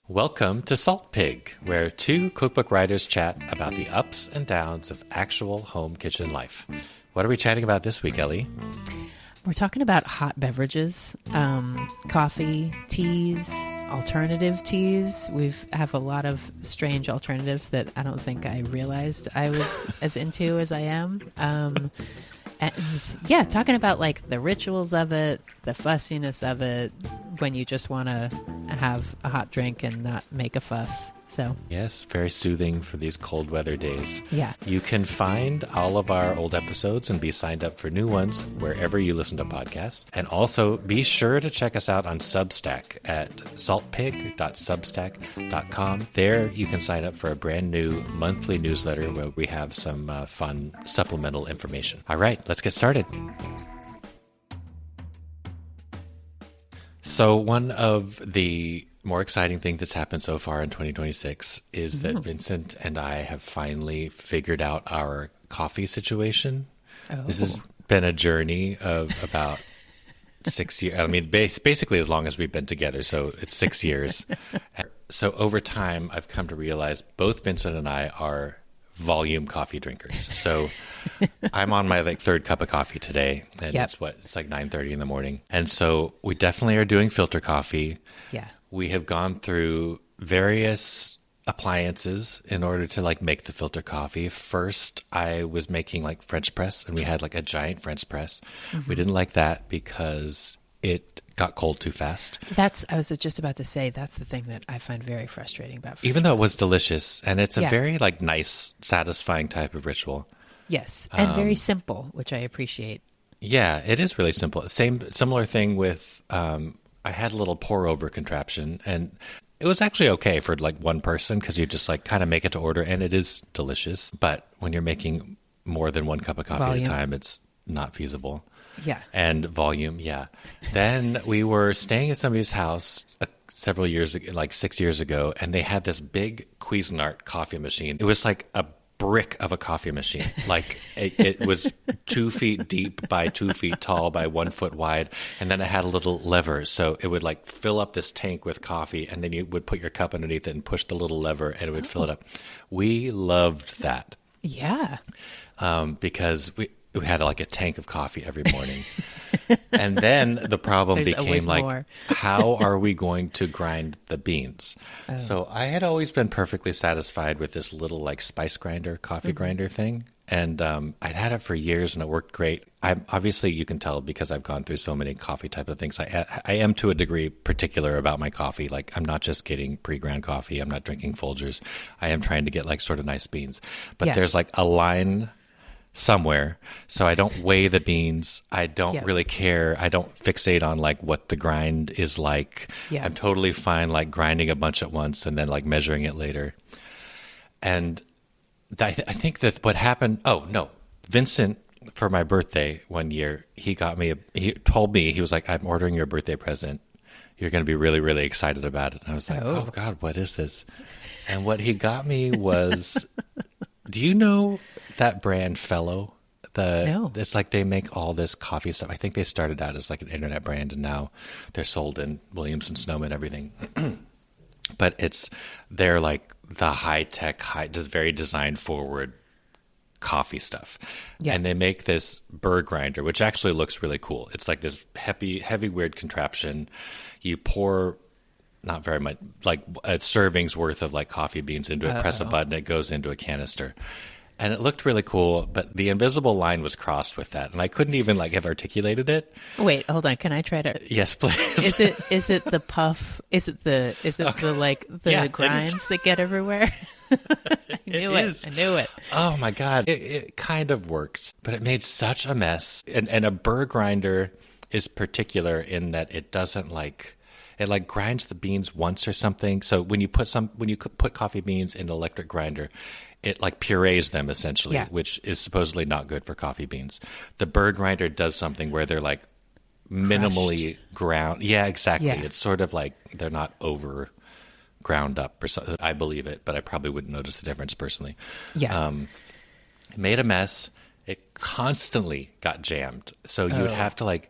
Welcome to Salt Pig, where two cookbook writers chat about the ups and downs of actual home kitchen life. What are we chatting about this week, Ellie? We're talking about hot beverages, coffee, teas, alternative teas. We have a lot of strange alternatives that I don't think I realized I was as into as I am. And yeah, talking about like the rituals of it, the fussiness of it, when you just want to have a hot drink and not make a fuss. So yes, very soothing for these cold weather days. Yeah. You can find all of our old episodes and be signed up for new ones wherever you listen to podcasts. And also be sure to check us out on Substack at saltpig.substack.com. There you can sign up for a brand new monthly newsletter where we have some fun supplemental information. All right, let's get started. So one of the more exciting things that's happened so far in 2026 is that Vincent and I have finally figured out our coffee situation. Oh. This has been a journey of about 6 years. I mean, basically as long as we've been together. So it's 6 years. So over time, I've come to realize both Vincent and I are volume coffee drinkers. So I'm on my third cup of coffee today, and it's like 9:30 in the morning. And so we definitely are doing filter coffee. Yeah. We have gone through various appliances in order to make the filter coffee. First, I was making French press, and we had a giant French press. Mm-hmm. We didn't like that because it got cold too fast. I was just about to say, that's the thing that I find very frustrating about French Even though it was presses. delicious, and it's a very nice, satisfying type of ritual. Yes, and very simple, which I appreciate. Yeah, it is really simple. Similar thing with, I had a little pour over contraption, and it was actually okay for one person because you just kind of make it to order, and it is delicious. But when you're making more than one cup of coffee at a time, it's not feasible. Yeah. And volume, yeah. Then we were staying at somebody's house several years ago, 6 years ago, and they had this big Cuisinart coffee machine. It was like a brick of a coffee machine. It was 2 feet deep by 2 feet tall by 1 foot wide. And then it had a little lever. So it would fill up this tank with coffee, and then you would put your cup underneath it and push the little lever, and it would fill it up. We loved that. Yeah. Because we had a tank of coffee every morning. And then the problem became how are we going to grind the beans? Oh. So I had always been perfectly satisfied with this little spice grinder, coffee grinder thing. And I'd had it for years and it worked great. Obviously, you can tell because I've gone through so many coffee type of things. I am to a degree particular about my coffee. I'm not just getting pre-ground coffee. I'm not drinking Folgers. I am trying to get sort of nice beans. But there's a line somewhere, so I don't weigh the beans. I don't really care. I don't fixate on what the grind is like. Yeah. I'm totally fine grinding a bunch at once and then measuring it later. And I think that what happened. Oh no, Vincent for my birthday one year, he told me, he was like, "I'm ordering your birthday present. You're going to be really, really excited about it." And I was like, "Oh God, what is this?" And what he got me was, do you know that brand Fellow? No. It's they make all this coffee stuff. I think they started out as an internet brand, and now they're sold in Williams and Sonoma and everything. But they're the high tech, just very design forward coffee stuff. Yeah. And they make this burr grinder, which actually looks really cool. It's this heavy weird contraption. You pour not very much, a serving's worth of coffee beans into it, press a button, it goes into a canister. And it looked really cool, but the invisible line was crossed with that, and I couldn't even have articulated it. Wait, hold on. Can I try to? Yes, please. Is it the puff? Is it the grinds that get everywhere? I knew it. Oh my God. It kind of worked, but it made such a mess. And a burr grinder is particular in that it doesn't it grinds the beans once or something. So when you put coffee beans in an electric grinder, it purees them essentially, which is supposedly not good for coffee beans. The burr grinder does something where they're minimally ground. Yeah, exactly. Yeah. It's sort of they're not over ground up or something. I believe it, but I probably wouldn't notice the difference personally. Yeah. It made a mess. It constantly got jammed. So you would have to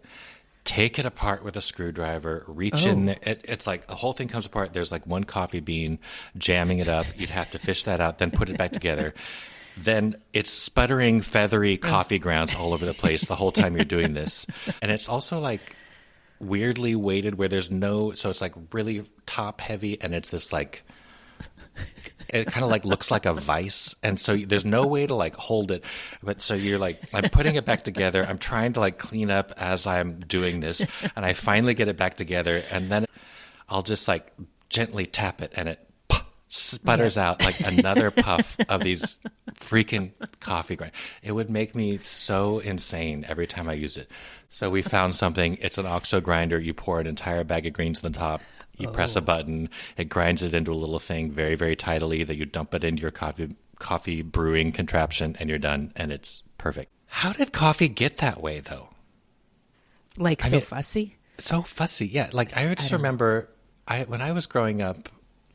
take it apart with a screwdriver, reach in there. It's like the whole thing comes apart. There's like one coffee bean, jamming it up. You'd have to fish that out, then put it back together. Then it's sputtering, feathery coffee grounds all over the place the whole time you're doing this. And it's also like weirdly weighted where there's no, so it's like really top heavy, and it's this like, it kind of like looks like a vice, and so there's no way to like hold it. But so you're like, I'm putting it back together, I'm trying to like clean up as I'm doing this, and I finally get it back together, and then I'll just like gently tap it, and it sputters out like another puff of these freaking coffee grind. It would make me so insane every time I use it. So we found something. It's an OXO grinder. You pour an entire bag of greens on the top. You press a button. It grinds it into a little thing very, very tidily that you dump it into your coffee brewing contraption, and you're done, and it's perfect. How did coffee get that way, though? Like fussy? So fussy, yeah. Like I just remember when I was growing up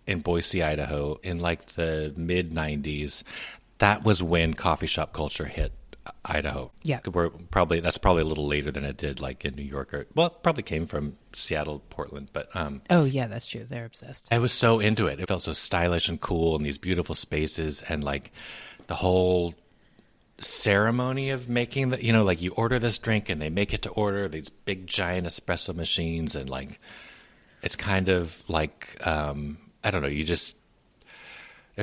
in Boise, Idaho, in like the mid-'90s, that was when coffee shop culture hit Idaho. Yeah. That's probably a little later than it did like in New York, or well, it probably came from Seattle, Portland, but oh yeah, that's true. They're obsessed. I was so into it. It felt so stylish and cool in these beautiful spaces, and like the whole ceremony of making the, like you order this drink and they make it to order, these big giant espresso machines, and like it's kind of like I don't know, there's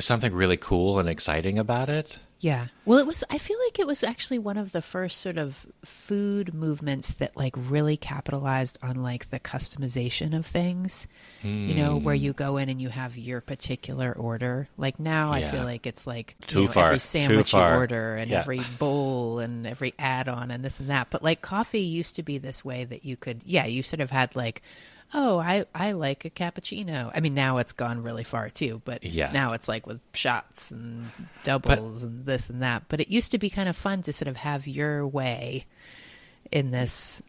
something really cool and exciting about it. Yeah. Well, I feel like it was actually one of the first sort of food movements that like really capitalized on like the customization of things, where you go in and you have your particular order. Like now I feel like it's like every sandwich you order and every bowl and every add-on and this and that. But like coffee used to be this way that you could, you sort of had like, oh, I like a cappuccino. I mean, now it's gone really far too, but now it's like with shots and doubles and this and that. But it used to be kind of fun to sort of have your way in this.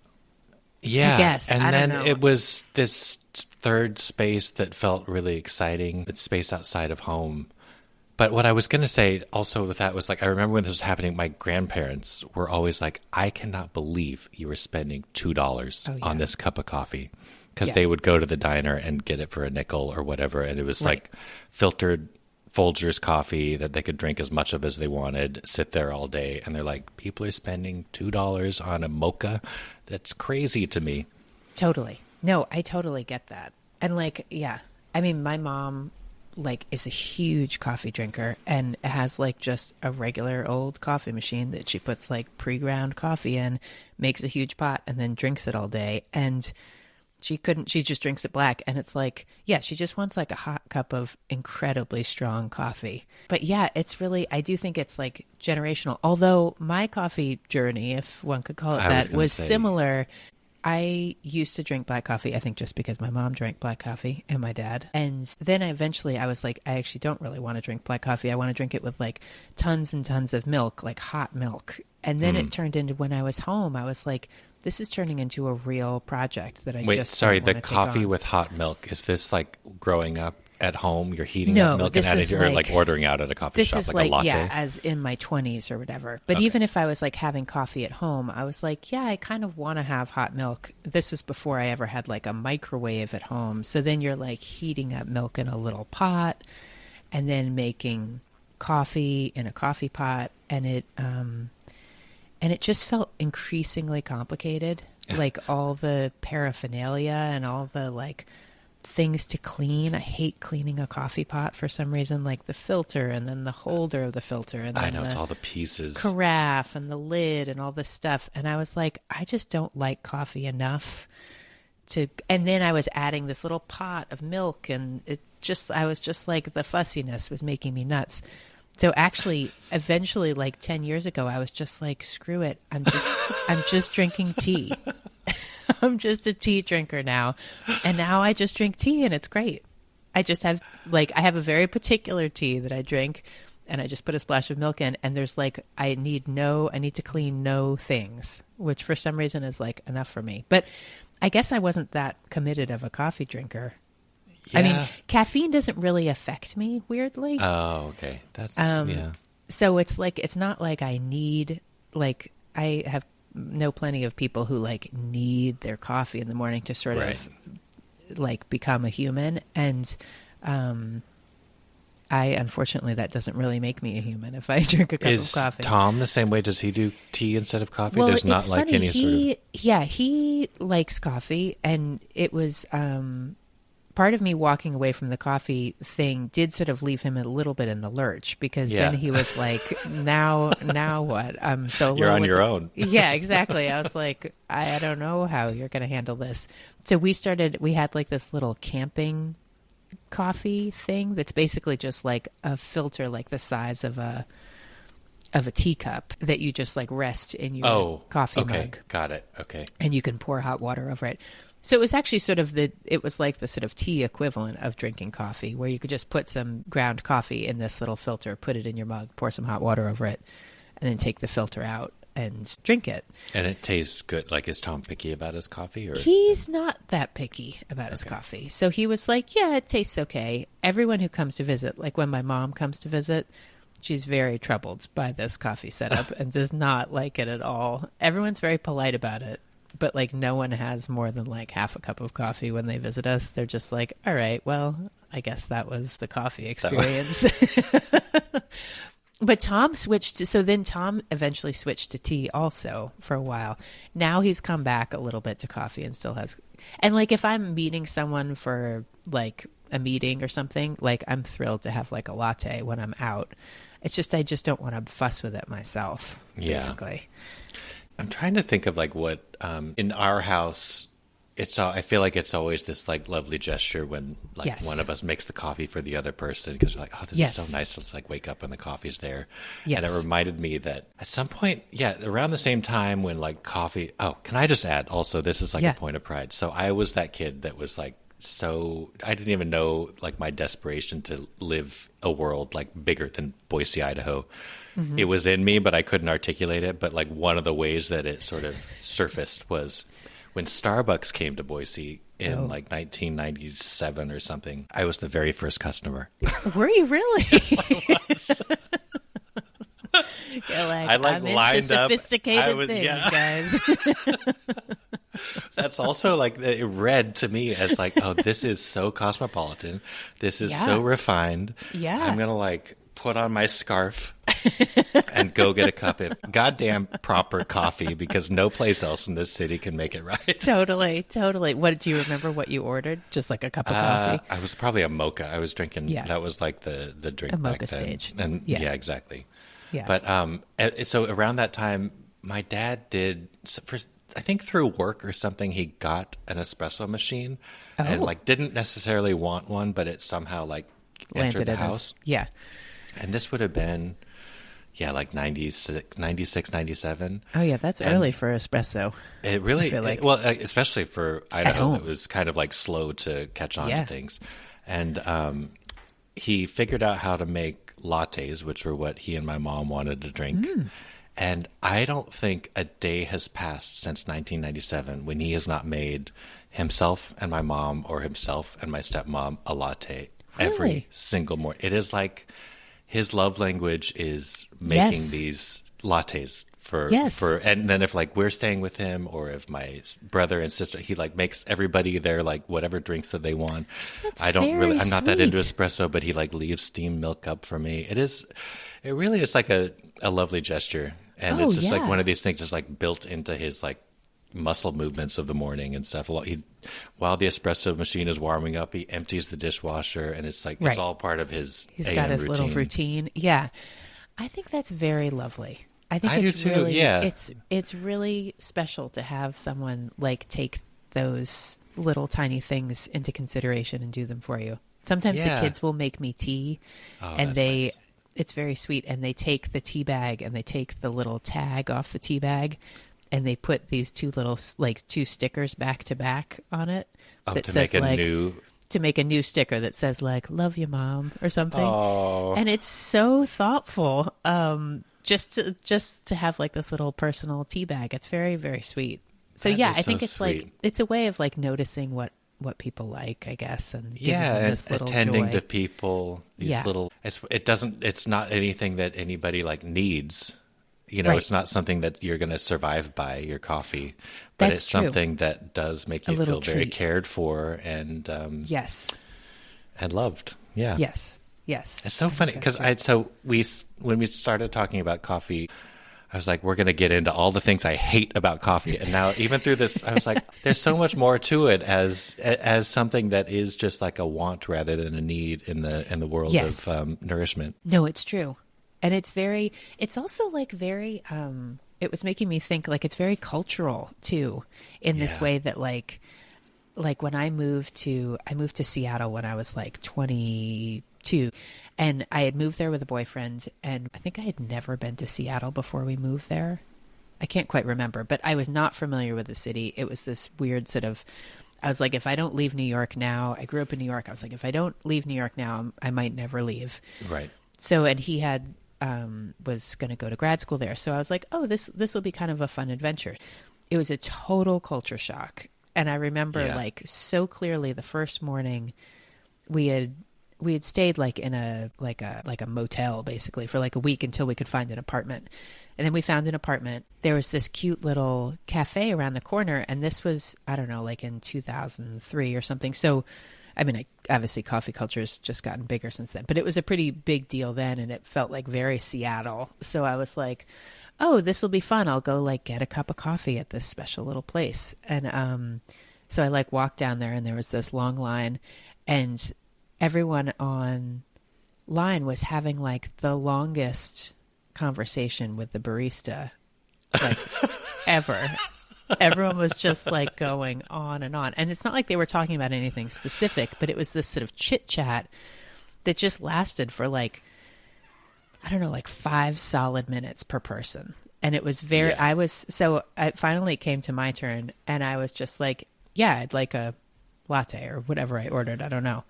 Yeah. I guess. And then it was this third space that felt really exciting. It's space outside of home. But what I was going to say also with that was like, I remember when this was happening, my grandparents were always like, I cannot believe you were spending $2 on this cup of coffee. Because they would go to the diner and get it for a nickel or whatever. And it was like filtered Folgers coffee that they could drink as much of as they wanted, sit there all day. And they're like, people are spending $2 on a mocha? That's crazy to me. Totally. No, I totally get that. And like, I mean, my mom like is a huge coffee drinker and has like just a regular old coffee machine that she puts like pre-ground coffee in, makes a huge pot, and then drinks it all day. And she just drinks it black. And it's like, she just wants like a hot cup of incredibly strong coffee. But it's really, I do think it's like generational. Although my coffee journey, if one could call it that, was similar. I used to drink black coffee, I think just because my mom drank black coffee and my dad. And then eventually I was like, I actually don't really want to drink black coffee. I want to drink it with like tons and tons of milk, like hot milk. And then it turned into, when I was home, I was like, this is turning into a real project that I the coffee with hot milk, is this like growing up at home? You're heating up milk and adding it, or like ordering out at a coffee shop, like a latte? Yeah, as in my 20s or whatever. But even if I was like having coffee at home, I was like, I kind of want to have hot milk. This was before I ever had like a microwave at home. So then you're like heating up milk in a little pot and then making coffee in a coffee pot. And it just felt increasingly complicated, like all the paraphernalia and all the like things to clean. I hate cleaning a coffee pot for some reason, like the filter and then the holder of the filter. And then I know, it's all the pieces. Carafe and the lid and all this stuff. And I was like, I just don't like coffee enough to, and then I was adding this little pot of milk, and I was just like, the fussiness was making me nuts. So actually, eventually, like 10 years ago, I was just like, screw it. I'm just drinking tea. I'm just a tea drinker now. And now I just drink tea, and it's great. I just have I have a very particular tea that I drink, and I just put a splash of milk in, and there's like, I need to clean no things, which for some reason is like enough for me. But I guess I wasn't that committed of a coffee drinker. Yeah. I mean, caffeine doesn't really affect me, weirdly. Oh, okay. That's, So it's like, it's not like I need, like I have know plenty of people who like need their coffee in the morning to sort of like become a human. And I, unfortunately, that doesn't really make me a human if I drink a cup of coffee. Is Tom the same way? Does he do tea instead of coffee? Well, There's not like funny. any sort of... Yeah, he likes coffee, and it was part of me walking away from the coffee thing did sort of leave him a little bit in the lurch, because then he was like, now what? I'm so You're on your own. Yeah, exactly. I was like, I don't know how you're going to handle this. So we had like this little camping coffee thing that's basically just like a filter like the size of a teacup that you just like rest in your coffee mug. Got it. Okay. And you can pour hot water over it. So it was actually it was like the sort of tea equivalent of drinking coffee, where you could just put some ground coffee in this little filter, put it in your mug, pour some hot water over it, and then take the filter out and drink it. And it tastes good. Like, is Tom picky about his coffee? Or he's not that picky about his coffee. So he was like, yeah, it tastes okay. Everyone who comes to visit, like when my mom comes to visit, she's very troubled by this coffee setup and does not like it at all. Everyone's very polite about it, but like no one has more than like half a cup of coffee when they visit us. They're just like, all right, well, I guess that was the coffee experience. But Tom Tom eventually switched to tea also for a while. Now he's come back a little bit to coffee and still has. And like if I'm meeting someone for like a meeting or something, like I'm thrilled to have like a latte when I'm out. It's just I just don't want to fuss with it myself, basically. I'm trying to think of like what in our house. I feel like it's always this like lovely gesture when like one of us makes the coffee for the other person, because we're like, oh, this is so nice to like wake up and the coffee's there. Yes. And it reminded me that at some point, around the same time when like coffee. Oh, can I just add also, this is like a point of pride. So I was that kid that was like, so I didn't even know like my desperation to live a world like bigger than Boise, Idaho. Mm-hmm. It was in me, but I couldn't articulate it. But like one of the ways that it sort of surfaced was when Starbucks came to Boise in like 1997 or something. I was the very first customer. Were you really? Yes, I was. You're like, I like I'm lined into sophisticated up. things, guys. That's also like, it read to me as like, oh, this is so cosmopolitan. This is so refined. Yeah. I'm going to like put on my scarf and go get a cup of goddamn proper coffee, because no place else in this city can make it right. Totally. What do you remember what you ordered? Just like a cup of coffee? I was probably a mocha. I was drinking. That was like the drink a back mocha then. stage. And exactly. Yeah. But so around that time, my dad did, I think through work or something, he got an espresso machine and like didn't necessarily want one, but it somehow like entered the house. And this would have been, like 96, 97. Oh, yeah, that's early for espresso. It really, especially for Idaho, it was kind of like slow to catch on to things. And he figured out how to make lattes, which were what he and my mom wanted to drink. And I don't think a day has passed since 1997 when he has not made himself and my mom, or himself and my stepmom, a latte every single morning. It is like his love language is making these lattes for, and then if like we're staying with him, or if my brother and sister, he like makes everybody their like whatever drinks that they want. I'm not that into espresso, but he like leaves steamed milk up for me. It really is like a lovely gesture. And it's just like one of these things just like built into his like muscle movements of the morning and stuff. While the espresso machine is warming up, he empties the dishwasher, and it's like it's all part of his He's AM got his routine. little routine. Yeah. I think that's very lovely. I think I it's do too, really, yeah. It's really special to have someone like take those little tiny things into consideration and do them for you. Sometimes the kids will make me tea, and nice. It's very sweet, and they take the tea bag and they take the little tag off the tea bag, and they put these two stickers back to back on it. To make a new sticker that says like "Love you, Mom" or something. Oh. And it's so thoughtful. Just to have like this little personal tea bag. It's very, very sweet. So I think it's sweet. like it's a way of like noticing what people like, I guess, and giving them this little attending joy. to people. These little. It's not anything that anybody like needs. You know, Right. it's not something that you're going to survive by, your coffee, but That's it's true. something that does make A you little feel very treat. cared for and Yes. and loved. Yeah. Yes. Yes. It's so funny because when we started talking about coffee, I was like, we're going to get into all the things I hate about coffee. And now even through this, I was like, there's so much more to it as something that is just like a want rather than a need in the world Yes. of nourishment. No, it's true. And it's also like very, it was making me think like it's very cultural too, in this Yeah. way that like when I moved to Seattle when I was like 22, and I had moved there with a boyfriend, and I think I had never been to Seattle before we moved there. I can't quite remember, but I was not familiar with the city. It was this weird sort of, I was like, if I don't leave New York now, I grew up in New York. I was like, if I don't leave New York now, I might never leave. Right. So, and he had, was going to go to grad school there. So I was like, oh, this will be kind of a fun adventure. It was a total culture shock. And I remember like so clearly the first morning we had stayed like in a motel basically for like a week until we could find an apartment. And then we found an apartment. There was this cute little cafe around the corner. And this was, I don't know, like in 2003 or something. So, I mean, obviously coffee culture's just gotten bigger since then, but it was a pretty big deal then. And it felt like very Seattle. So I was like, oh, this will be fun. I'll go like get a cup of coffee at this special little place. And so I like walked down there and there was this long line and everyone on line was having like the longest conversation with the barista like ever. Everyone was just like going on. And it's not like they were talking about anything specific, but it was this sort of chit chat that just lasted for like, I don't know, like 5 solid minutes per person. And it was very, finally it came to my turn and I was just like, yeah, I'd like a latte or whatever I ordered. I don't know.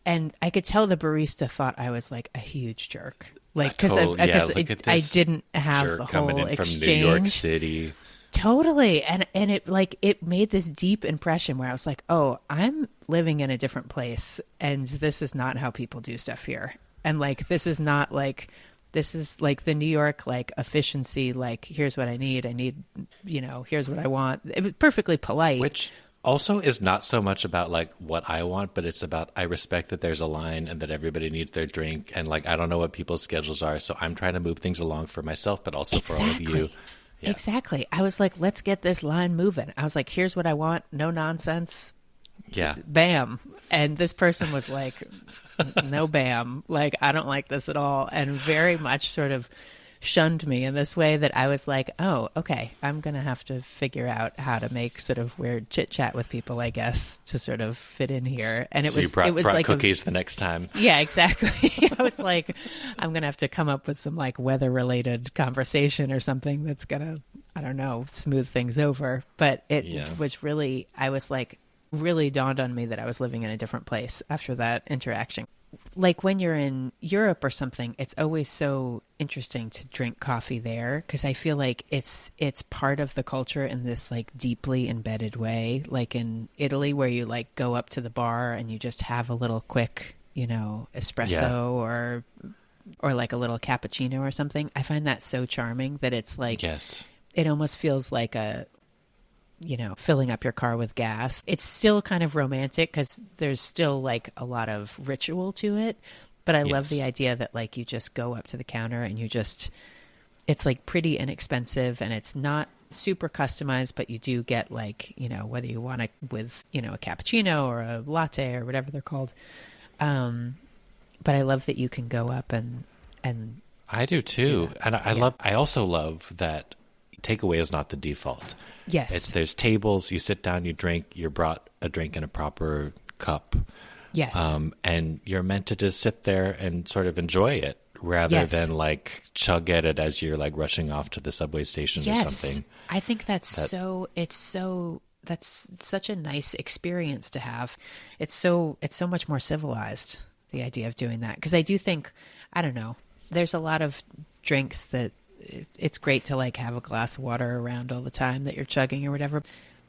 And I could tell the barista thought I was like a huge jerk. Like, because I didn't have the whole exchange. From New York City. Totally. And it made this deep impression where I was like, oh, I'm living in a different place and this is not how people do stuff here. And like, this is like the New York, like efficiency, like here's what I need, here's what I want. It was perfectly polite. Which also is not so much about like what I want, but it's about, I respect that there's a line and that everybody needs their drink. And like, I don't know what people's schedules are. So I'm trying to move things along for myself, but also for all of you. Yeah. Exactly. I was like, let's get this line moving. I was like, here's what I want. No nonsense. Yeah. Bam. And this person was like, no bam. Like, I don't like this at all. And very much sort of shunned me in this way that I was like, oh, okay, I'm going to have to figure out how to make sort of weird chit chat with people, I guess, to sort of fit in here. And it was brought like cookies the next time. Yeah, exactly. I was like, I'm going to have to come up with some like weather related conversation or something that's going to, I don't know, smooth things over. But it was really, I was like, really dawned on me that I was living in a different place after that interaction. Like when you're in Europe or something, it's always so interesting to drink coffee there because I feel like it's part of the culture in this like deeply embedded way. Like in Italy where you like go up to the bar and you just have a little quick, espresso or like a little cappuccino or something. I find that so charming that it's like, it almost feels like filling up your car with gas. It's still kind of romantic because there's still like a lot of ritual to it. But I love the idea that like you just go up to the counter and it's like pretty inexpensive and it's not super customized, but you do get like, whether you want it with, a cappuccino or a latte or whatever they're called. But I love that you can go up and I do too. And I also love that takeaway is not the default. Yes. There's tables, you sit down, you drink, you're brought a drink in a proper cup. Yes. And you're meant to just sit there and sort of enjoy it rather than like chug at it as you're like rushing off to the subway station or something. I think that's such a nice experience to have. It's so much more civilized, the idea of doing that. Because I do think, I don't know, there's a lot of drinks that it's great to like have a glass of water around all the time that you're chugging or whatever.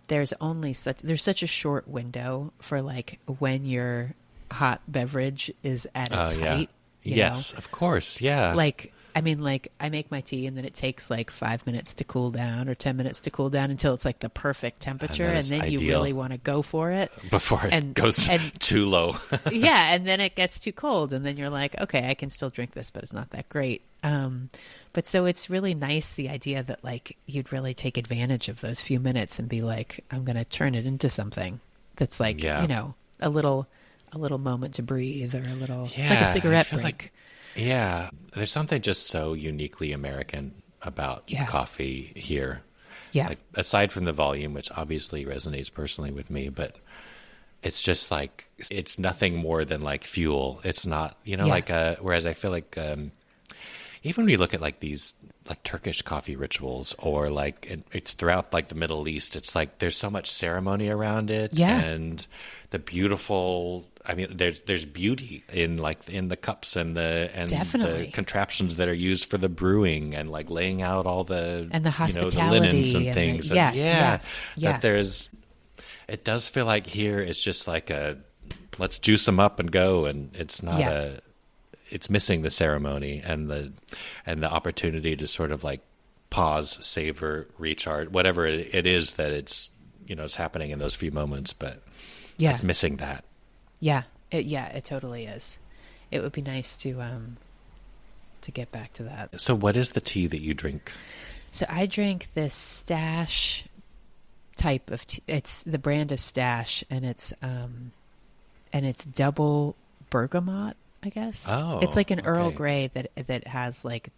There's such a short window for like when your hot beverage is at its height. Yes, of course. Yeah. Like I mean, like, I make my tea and then it takes like 5 minutes to cool down or 10 minutes to cool down until it's like the perfect temperature. And then ideal. You really want to go for it. Before it goes too low. Yeah. And then it gets too cold. And then you're like, okay, I can still drink this, but it's not that great. But so it's really nice, the idea that like you'd really take advantage of those few minutes and be like, I'm going to turn it into something that's like, you know, a little moment to breathe, or a little, it's like a cigarette break. Like, there's something just so uniquely American about coffee here. Yeah. Like, aside from the volume, which obviously resonates personally with me, but it's just like, it's nothing more than like fuel. It's not, you know, like, whereas I feel like, even when you look at like these like Turkish coffee rituals, or like it's throughout like the Middle East, it's like there's so much ceremony around it, and the beautiful. I mean, there's beauty in like in the cups and the contraptions that are used for the brewing, and like laying out all the and the hospitality, the linens and things. That there's. It does feel like here it's just like let's juice them up and go, and it's not it's missing the ceremony and the opportunity to sort of like pause, savor, recharge, whatever it is that it's, you know, it's happening in those few moments, but it's missing that. Yeah. It totally is. It would be nice to get back to that. So what is the tea that you drink? So I drink this Stash type of tea. It's the brand is Stash, and it's double bergamot, I guess. Oh, it's like an Earl Grey that has like,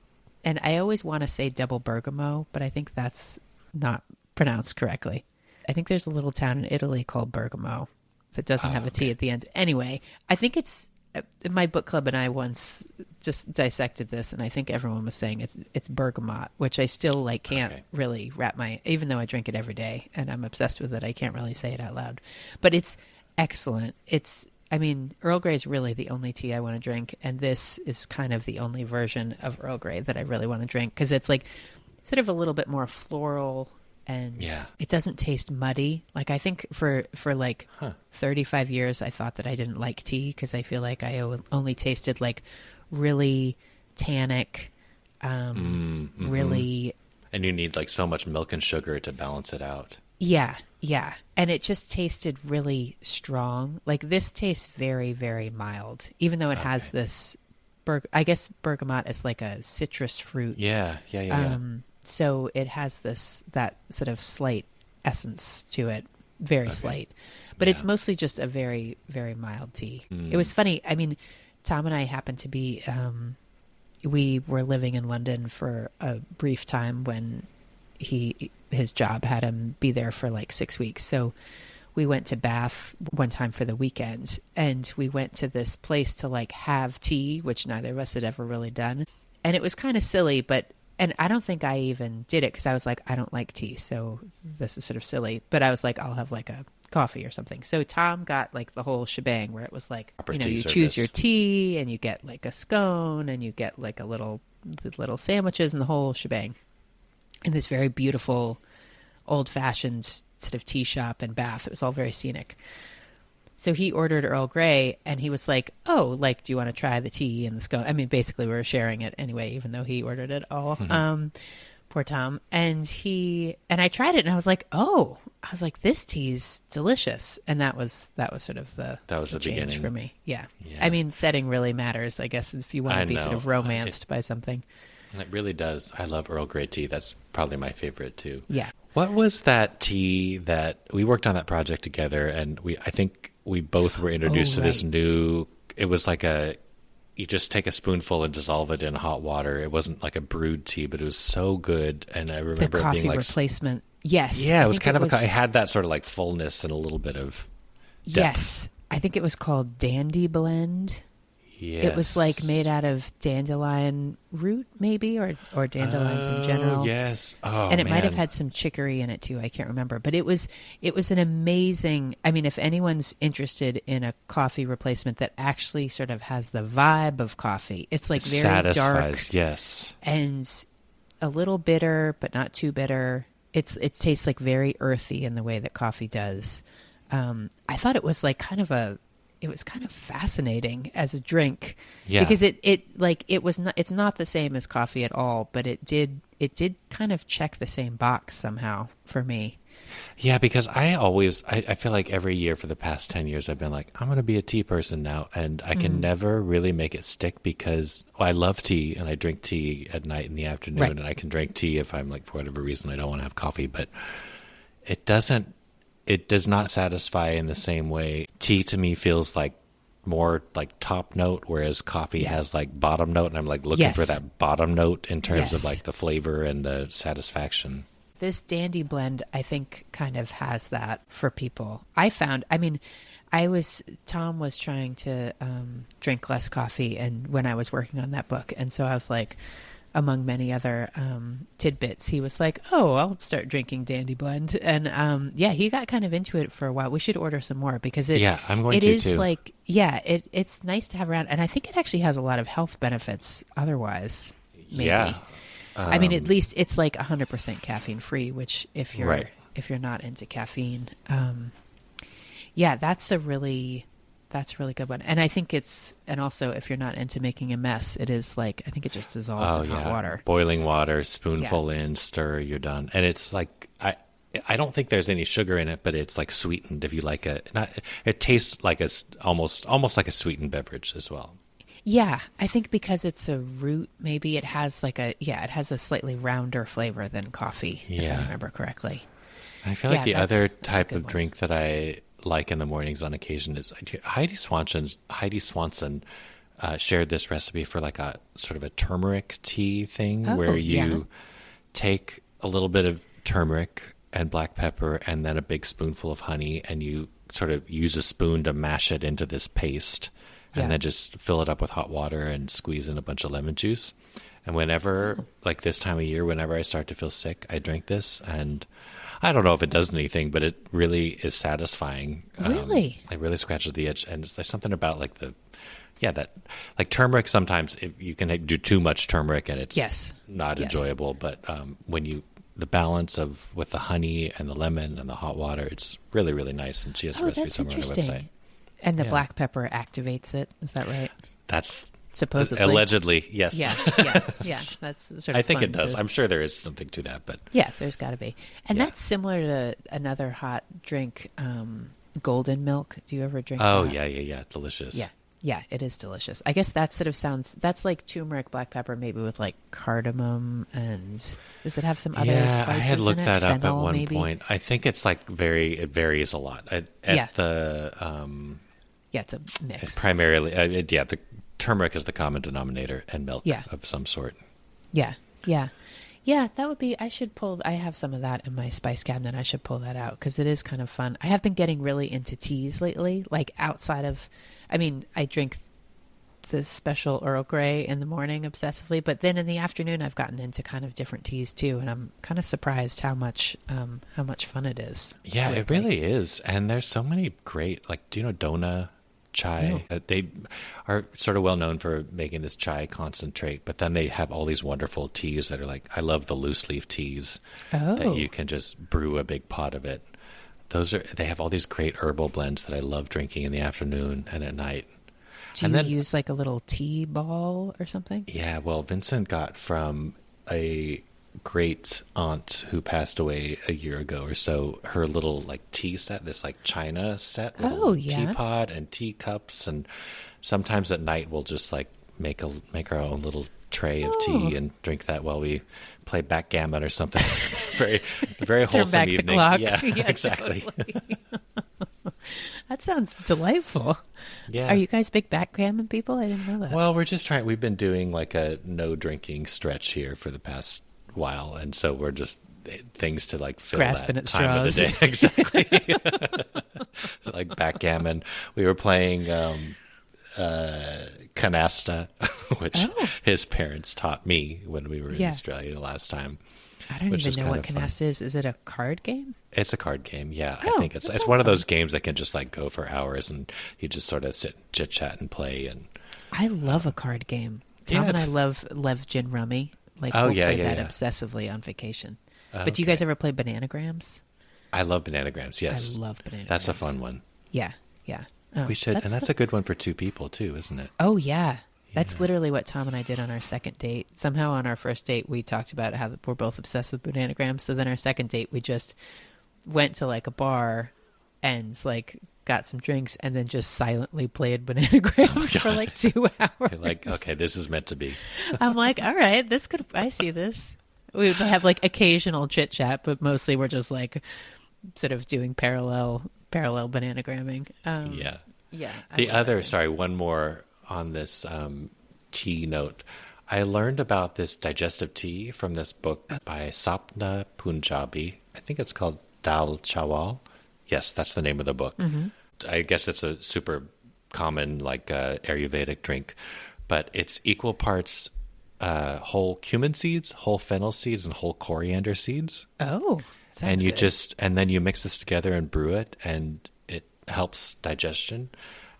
and I always want to say double bergamot, but I think that's not pronounced correctly. I think there's a little town in Italy called Bergamo that doesn't have a T at the end. Anyway, I think it's my book club and I once just dissected this, and I think everyone was saying it's bergamot, which I still like can't really wrap even though I drink it every day and I'm obsessed with it, I can't really say it out loud. But it's excellent. I mean, Earl Grey is really the only tea I want to drink, and this is kind of the only version of Earl Grey that I really want to drink, because it's like sort of a little bit more floral, and it doesn't taste muddy. Like, I think for like 35 years, I thought that I didn't like tea because I feel like I only tasted like really tannic, really... And you need like so much milk and sugar to balance it out. Yeah. And it just tasted really strong. Like, this tastes very, very mild, even though it has this, I guess bergamot is like a citrus fruit. Yeah. So it has that sort of slight essence to it, very slight. But it's mostly just a very, very mild tea. It was funny. I mean, Tom and I happened to be, we were living in London for a brief time when his job had him be there for like 6 weeks. So we went to Bath one time for the weekend, and we went to this place to like have tea, which neither of us had ever really done. And it was kind of silly, and I don't think I even did it because I was like, I don't like tea, so this is sort of silly. But I was like, I'll have like a coffee or something. So Tom got like the whole shebang, where it was like, you choose your tea, and you get like a scone, and you get like the little sandwiches and the whole shebang. In this very beautiful, old-fashioned sort of tea shop in Bath. It was all very scenic. So he ordered Earl Grey, and he was like, oh, like, do you want to try the tea and the scone? I mean, basically we were sharing it anyway, even though he ordered it all. Poor Tom. And I tried it, and I was like, this tea's delicious. And that was sort of the change beginning for me. Yeah. I mean, setting really matters, I guess, if you want to be sort of romanced by something. It really does. I love Earl Grey tea. That's probably my favorite too. Yeah. What was that tea that we worked on that project together, and I think we both were introduced to this new, it was like you just take a spoonful and dissolve it in hot water. It wasn't like a brewed tea, but it was so good. And I remember it being like replacement. Yes. Yeah, it was kind of it had that sort of like fullness and a little bit of depth. Yes. I think it was called Dandy Blend. Yes. It was like made out of dandelion root, maybe, or dandelions in general. Yes. Oh, and it might have had some chicory in it too. I can't remember, but it was an amazing. I mean, if anyone's interested in a coffee replacement that actually sort of has the vibe of coffee, it's like very satisfies, dark, yes, and a little bitter, but not too bitter. It tastes like very earthy in the way that coffee does. I thought it was like kind of kind of fascinating as a drink. Yeah. Because it's not the same as coffee at all, but it did kind of check the same box somehow for me. Yeah, because I feel like every year for the past 10 years, I've been like, I'm going to be a tea person now. And I can never really make it stick because I love tea and I drink tea at night in the afternoon. Right. And I can drink tea if I'm like, for whatever reason, I don't want to have coffee. But it does not satisfy in the same way. Tea to me feels like more like top note, whereas coffee has like bottom note. And I'm like looking for that bottom note in terms of like the flavor and the satisfaction. This Dandy blend, I think, kind of has that for people. Tom was trying to drink less coffee and when I was working on that book. And so I was like, among many other tidbits, he was like, oh, I'll start drinking Dandy blend. And he got kind of into it for a while. We should order some more because I'm going to too. Like, it's nice to have around. And I think it actually has a lot of health benefits otherw's maybe. Yeah. At least it's like 100% caffeine free, which if you're not into caffeine, that's a really good one. And I think also if you're not into making a mess, it is like, I think it just dissolves in hot water. Boiling water, spoonful in, stir, you're done. And it's like, I don't think there's any sugar in it, but it's like sweetened if you like it. It tastes like almost like a sweetened beverage as well. Yeah, I think because it's a root, maybe it has it has a slightly rounder flavor than coffee, if I remember correctly. I feel like the other type of drink that I like in the mornings on occasion is Heidi Swanson shared this recipe for like a sort of a turmeric tea thing where you take a little bit of turmeric and black pepper and then a big spoonful of honey and you sort of use a spoon to mash it into this paste. And then just fill it up with hot water and squeeze in a bunch of lemon juice. And whenever, like this time of year, whenever I start to feel sick, I drink this. And I don't know if it does anything, but it really is satisfying. Really? It really scratches the itch. And there's something about like that like turmeric sometimes you can do too much turmeric and it's not enjoyable. But the balance with the honey and the lemon and the hot water, it's really, really nice. And she has a recipe somewhere on her website. And the black pepper activates it. Is that right? That's supposedly. Allegedly, yes. Yeah. That's sort of I think it does. I'm sure there is something to that, but yeah, there's got to be. And that's similar to another hot drink, golden milk. Do you ever drink? Oh that? yeah, delicious. Yeah, it is delicious. I guess that sort of that's like turmeric, black pepper, maybe with like cardamom, and does it have some other spices I had looked that up Fennel, at one maybe? point. I think it's like it varies a lot. It's a mix. Primarily, the turmeric is the common denominator and milk of some sort. Yeah, that would be, I have some of that in my spice cabinet. I should pull that out because it is kind of fun. I have been getting really into teas lately, like outside of, I drink the special Earl Grey in the morning obsessively, but then in the afternoon I've gotten into kind of different teas too, and I'm kind of surprised how much fun it is. Yeah, lately. It really is. And there's so many great, like, do you know Dona chai? No. They are sort of well known for making this chai concentrate, but then they have all these wonderful teas that are like, I love the loose leaf teas that you can just brew a big pot of it. They have all these great herbal blends that I love drinking in the afternoon and at night. Do you use like a little tea ball or something? Yeah, well, Vincent got from a great aunt who passed away a year ago or so, her little like tea set, this like china set with a teapot and teacups, and sometimes at night we'll just like make our own little tray of tea and drink that while we play backgammon or something. Very, very wholesome Turn back evening. The clock. Yeah, exactly. Totally. That sounds delightful. Yeah. Are you guys big backgammon people? I didn't know that. Well, we're just trying. We've been doing like a no drinking stretch here for the past while, and so we're just things to like fill grasping that at time straws. of the day. Exactly. Like backgammon. We were playing canasta, which his parents taught me when we were in Australia the last time. I don't even know what canasta is. Is it a card game? It's a card game, yeah. I think it's one of those games that can just like go for hours, and you just sort of sit, chit chat, and play. And I love a card game. Tom and I love gin rummy. Like we'll play that obsessively on vacation. But do you guys ever play bananagrams? I love bananagrams. Yes, I love bananagrams. That's a fun one. Yeah. Oh, we should. And that's a good one for 2 people too, isn't it? Oh, yeah. That's literally what Tom and I did on our second date. Somehow on our first date, we talked about how we're both obsessed with bananagrams. So then our second date, we just went to like a bar and like got some drinks and then just silently played bananagrams for like 2 hours. You're like, okay, this is meant to be. I'm like, all right, I see this. We would have like occasional chit chat, but mostly we're just like sort of doing parallel bananagramming. Yeah. One more on this tea note. I learned about this digestive tea from this book by Sapna Punjabi. I think it's called Dal Chawal. Yes, that's the name of the book. Mm-hmm. I guess it's a super common Ayurvedic drink, but it's equal parts whole cumin seeds, whole fennel seeds, and whole coriander seeds. Oh, sounds good. And then you mix this together and brew it, and it helps digestion.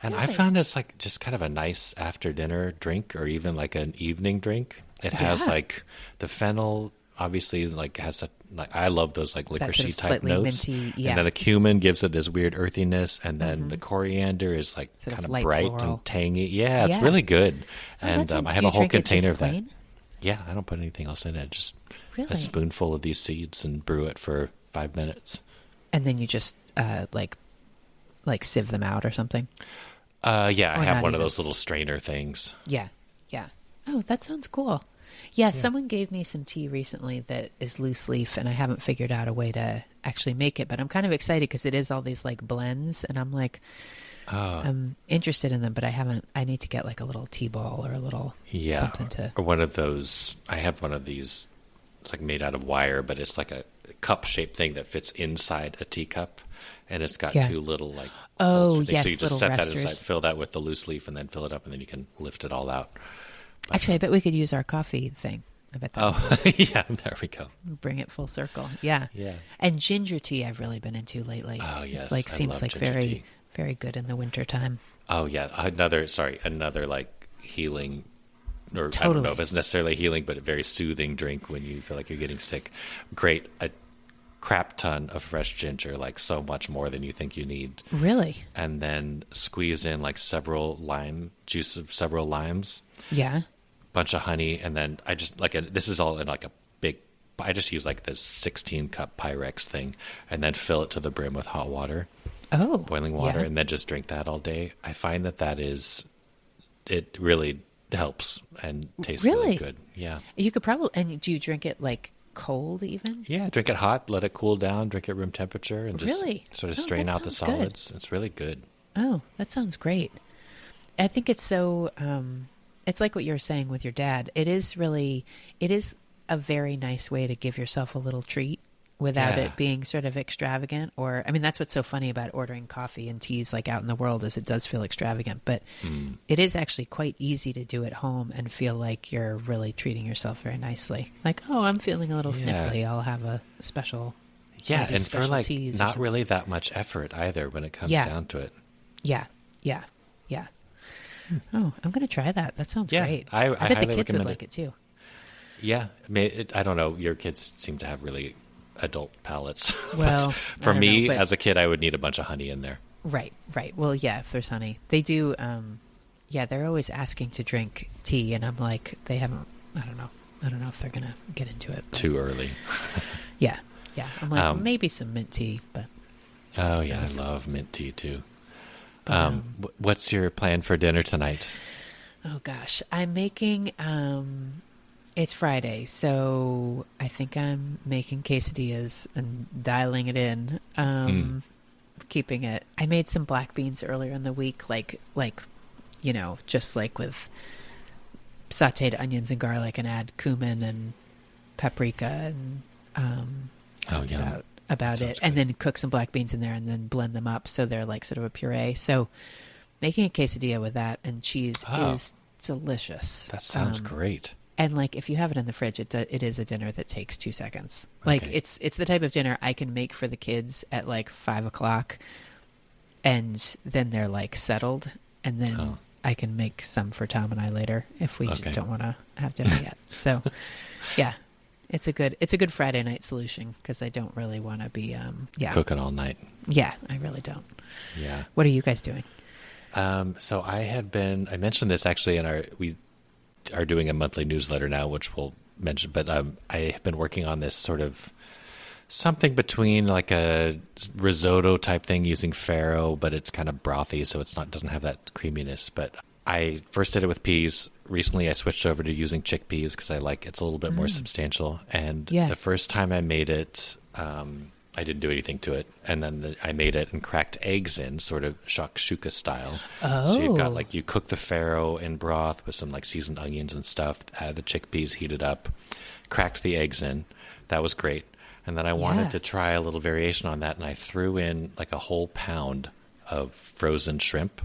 And Really? I found it's like just kind of a nice after dinner drink, or even like an evening drink. It has like the fennel obviously has I love those like licoricey type notes. Minty, yeah. And then the cumin gives it this weird earthiness, and then the coriander is like sort kind of of light bright floral. and tangy. Yeah, it's really good. And I have a whole container of that. Yeah, I don't put anything else in it. Just a spoonful of these seeds and brew it for 5 minutes. And then you just like sieve them out or something. I have one of those little strainer things. Yeah. Oh, that sounds cool. Yeah, someone gave me some tea recently that is loose leaf, and I haven't figured out a way to actually make it, but I'm kind of excited because it is all these like blends, and I'm like, I'm interested in them, but I need to get like a little tea ball or a little something to. Or one of those, I have one of these, it's like made out of wire, but it's like a cup-shaped thing that fits inside a teacup, and it's got 2 little like holes so you just set resters. that aside, fill that with the loose leaf, and then fill it up, and then you can lift it all out. But, actually, I bet we could use our coffee thing. I bet that yeah, there we go. Bring it full circle. Yeah. And ginger tea I've really been into lately. Oh yes, It seems like very tea. Very good in the wintertime. Oh yeah, another like healing, or Totally. I don't know if it's necessarily healing, but a very soothing drink when you feel like you're getting sick. Great, a crap ton of fresh ginger, like so much more than you think you need. Really? And then squeeze in like juice of several limes. Yeah. Bunch of honey, and then I just this is all in like a big. I just use like this 16-cup Pyrex thing, and then fill it to the brim with hot water. Oh, boiling water, and then just drink that all day. I find it really helps and tastes really good. Yeah. You could probably, and do you drink it like cold even? Yeah, drink it hot, let it cool down, drink it room temperature, and just sort of strain out the solids. Good. It's really good. Oh, that sounds great. I think it's so, it's like what you were saying with your dad. It is a very nice way to give yourself a little treat without it being sort of extravagant. Or, I mean, that's what's so funny about ordering coffee and teas like out in the world, is it does feel extravagant, but it is actually quite easy to do at home and feel like you're really treating yourself very nicely. Like, oh, I'm feeling a little sniffly, I'll have a special and for like teas not really that much effort either when it comes down to it. Yeah. Oh, I'm going to try that. That sounds great. I bet the kids would like it too. Yeah. I don't know. Your kids seem to have really adult palates. Well, for me, as a kid, I would need a bunch of honey in there. Right. Well, yeah, if there's honey. They do, they're always asking to drink tea, and I'm like, they haven't, I don't know if they're going to get into it. Too early. Yeah. I'm like, maybe some mint tea, but. Oh, yeah, I love mint tea too. What's your plan for dinner tonight? Oh, gosh. I'm making, it's Friday, so I think I'm making quesadillas and dialing it in, keeping it. I made some black beans earlier in the week, like just like with sautéed onions and garlic, and add cumin and paprika, and about it. And then cook some black beans in there and then blend them up so they're like sort of a puree. So making a quesadilla with that and cheese is delicious. That sounds great. And like if you have it in the fridge, it is a dinner that takes 2 seconds. Like it's the type of dinner I can make for the kids at like 5:00, and then they're like settled, and then I can make some for Tom and I later if we don't want to have dinner yet. So yeah. It's a good Friday night solution because I don't really want to be cooking all night. Yeah, I really don't. Yeah. What are you guys doing? So I mentioned this actually we are doing a monthly newsletter now, which we'll mention, but I have been working on this sort of something between like a risotto type thing using farro, but it's kind of brothy, so doesn't have that creaminess. But I first did it with peas. Recently, I switched over to using chickpeas because it's a little bit more substantial. And the first time I made it, I didn't do anything to it. And then I made it and cracked eggs in, sort of shakshuka style. Oh. So you've got you cook the farro in broth with some seasoned onions and stuff, add the chickpeas, heat it up, cracked the eggs in. That was great. And then I wanted to try a little variation on that, and I threw in a whole pound of frozen shrimp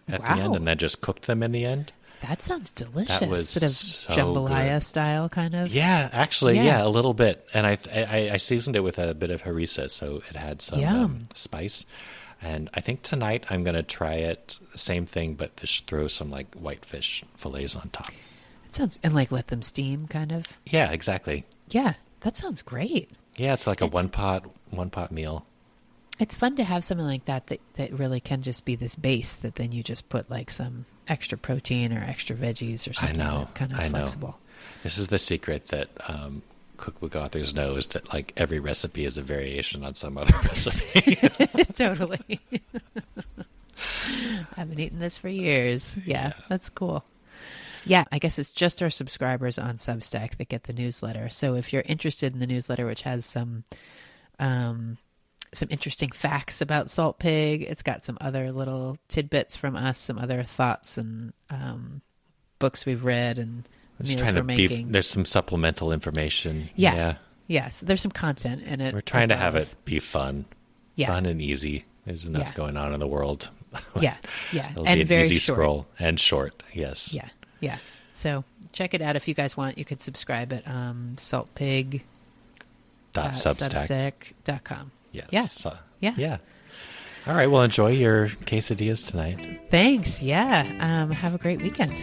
at the end, and then just cooked them in the end. That sounds delicious. That was sort of so jambalaya good. Style, kind of. Yeah, actually, a little bit. And I seasoned it with a bit of harissa, so it had some spice. And I think tonight I'm going to try it, same thing, but just throw some whitefish fillets on top. It sounds, and let them steam, kind of. Yeah, exactly. Yeah, that sounds great. Yeah, it's a one pot meal. It's fun to have something like that really can just be this base that then you just put some extra protein or extra veggies or something kind of flexible. This is the secret that cookbook authors know, is that every recipe is a variation on some other recipe. Totally. I've been eating this for years. Yeah, that's cool. Yeah, I guess it's just our subscribers on Substack that get the newsletter. So if you're interested in the newsletter, which has some interesting facts about salt pig, it's got some other little tidbits from us, some other thoughts and books we've read and meals we're making. There's some supplemental information. Yeah. So there's some content in it. We're trying to have it be fun. Yeah. Fun and easy. There's enough going on in the world. Yeah. It'll and be an very easy short. scroll and short. Yes. Yeah. So check it out if you guys want. You could subscribe at saltpig.substack.com. Yes. Yeah. All right. Well, enjoy your quesadillas tonight. Thanks. Yeah. Have a great weekend.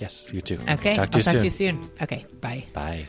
Yes, you too. Okay. Talk to you soon. Okay. Bye. Bye.